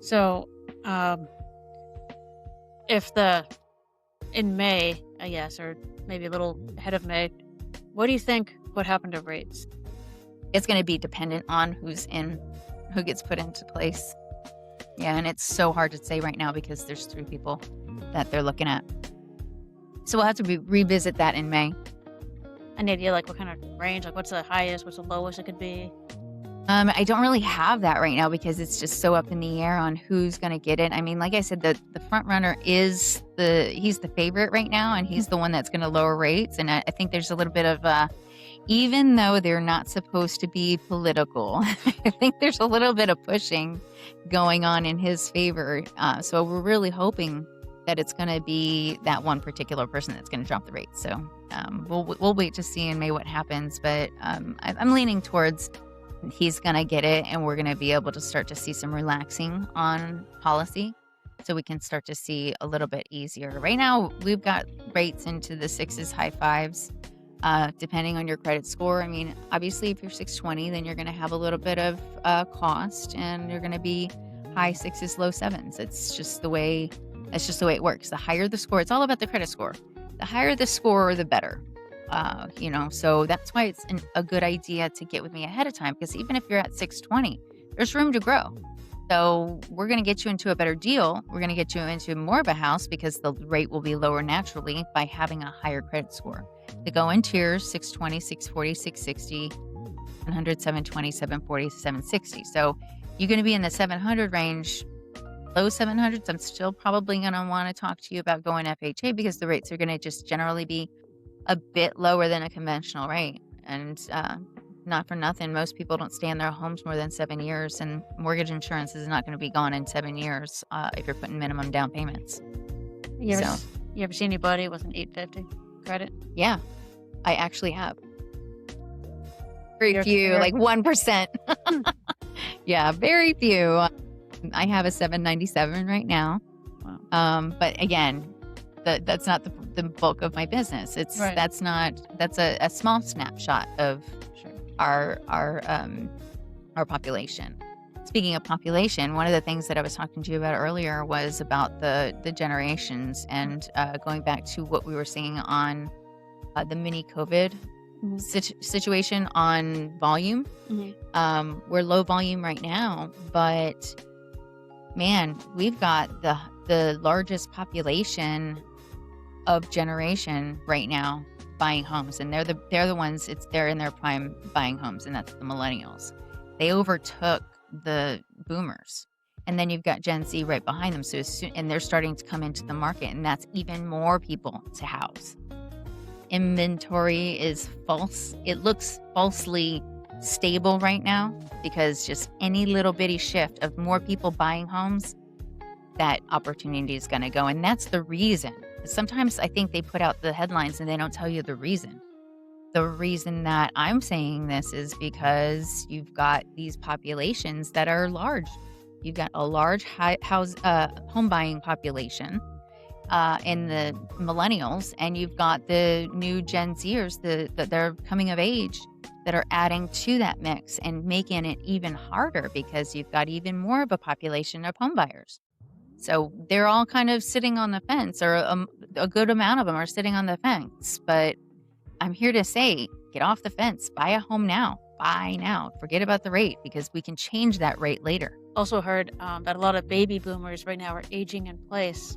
So, um, if in May, I guess, or maybe a little ahead of May, what do you think would happen to rates? It's going to be dependent on who gets put into place. Yeah, and it's so hard to say right now because there's 3 people that they're looking at. So we'll have to revisit that in May. Any idea, like, what kind of range? Like, what's the highest? What's the lowest it could be? I don't really have that right now because it's just so up in the air on who's going to get it. I mean, like I said, the front runner he's the favorite right now, and he's the one that's going to lower rates. And I think there's a little bit of even though they're not supposed to be political, I think there's a little bit of pushing going on in his favor. So we're really hoping that it's going to be that one particular person that's going to drop the rate. So we'll wait to see in May what happens. But I'm leaning towards he's going to get it, and we're going to be able to start to see some relaxing on policy. So we can start to see a little bit easier. Right now, we've got rates into the 6s, high 5s. Depending on your credit score. I mean, obviously, if you're 620, then you're going to have a little bit of cost, and you're going to be high 6s, low 7s. That's just the way it works. The higher the score, it's all about the credit score. The higher the score, the better. So that's why it's a good idea to get with me ahead of time, because even if you're at 620, there's room to grow. So we're going to get you into a better deal. We're going to get you into more of a house because the rate will be lower naturally by having a higher credit score. They go in tiers: 620, 640, 660, 700, 720, 740, 760. So you're going to be in the 700 range, low 700s. I'm still probably going to want to talk to you about going FHA because the rates are going to just generally be a bit lower than a conventional rate. And not for nothing, most people don't stay in their homes more than 7 years, and mortgage insurance is not going to be gone in 7 years if you're putting minimum down payments. You ever see anybody with an 850 credit? Yeah, I actually have. Very few, like 1%. Yeah, very few. I have a 797 right now. Wow. But again, that's not the bulk of my business. That's a small snapshot of our population. Speaking of population, one of the things that I was talking to you about earlier was about the generations, and going back to what we were seeing on the mini COVID situation on volume. Mm-hmm. We're low volume right now, but man, we've got the largest population of generation right now buying homes, and they're the ones, they're in their prime buying homes, and that's the millennials. They overtook the boomers, and then you've got Gen Z right behind them. And they're starting to come into the market, and that's even more people to house. Inventory is false. It looks falsely stable right now because just any little bitty shift of more people buying homes, that opportunity is going to go. And that's the reason. Sometimes I think they put out the headlines and they don't tell you the reason. The reason that I'm saying this is because you've got these populations that are large. You've got a large home buying population in the millennials, and you've got the new Gen Zers that they're coming of age that are adding to that mix and making it even harder because you've got even more of a population of home buyers. So they're all kind of sitting on the fence, or a good amount of them are sitting on the fence. But I'm here to say, get off the fence. Buy a home now. Buy now. Forget about the rate because we can change that rate later. Also heard that a lot of baby boomers right now are aging in place.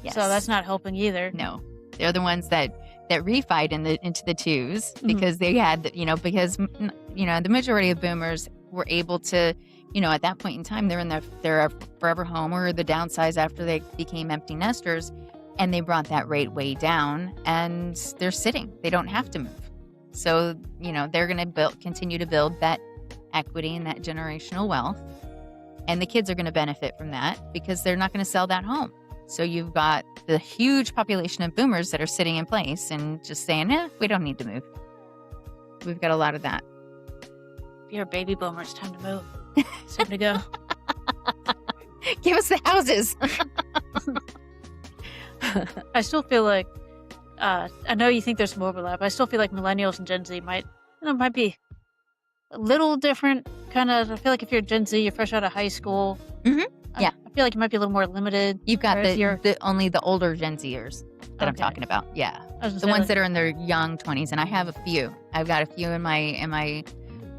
Yes. So that's not helping either. No. They're the ones that refied into the twos because they had, because the majority of boomers were able to, at that point in time, they're in their forever home or the downsize after they became empty nesters, and they brought that rate way down, and they're sitting. They don't have to move. So, they're going to continue to build that equity and that generational wealth, and the kids are going to benefit from that because they're not going to sell that home. So you've got the huge population of boomers that are sitting in place and just saying, we don't need to move. We've got a lot of that. If you're a baby boomer, it's time to move. It's time to go. Give us the houses. I still feel like, I know you think there's some overlap, but I still feel like millennials and Gen Z might be a little different kind of. I feel like if you're Gen Z, you're fresh out of high school. Mhm. Yeah. I feel like you might be a little more limited. You've got whereas you're only the older Gen Zers that I'm okay. talking about. Yeah. I was gonna The say, ones like, that are in their young 20s, and I have a few. I've got a few in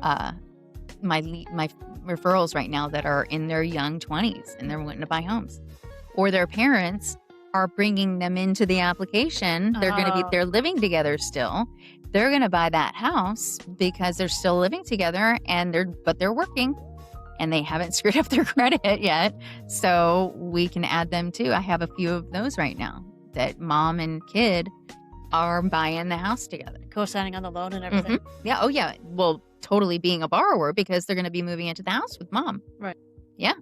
uh, my referrals right now that are in their young 20s, and they're wanting to buy homes. Or their parents are bringing them into the application. oh, They're living together still. They're going to buy that house because they're still living together but they're working and they haven't screwed up their credit yet. So we can add them too. I have a few of those right now that mom and kid are buying the house together. co-signing on the loan and everything. Yeah. Oh, yeah. Well, totally being a borrower because they're going to be moving into the house with mom. Right. Yeah.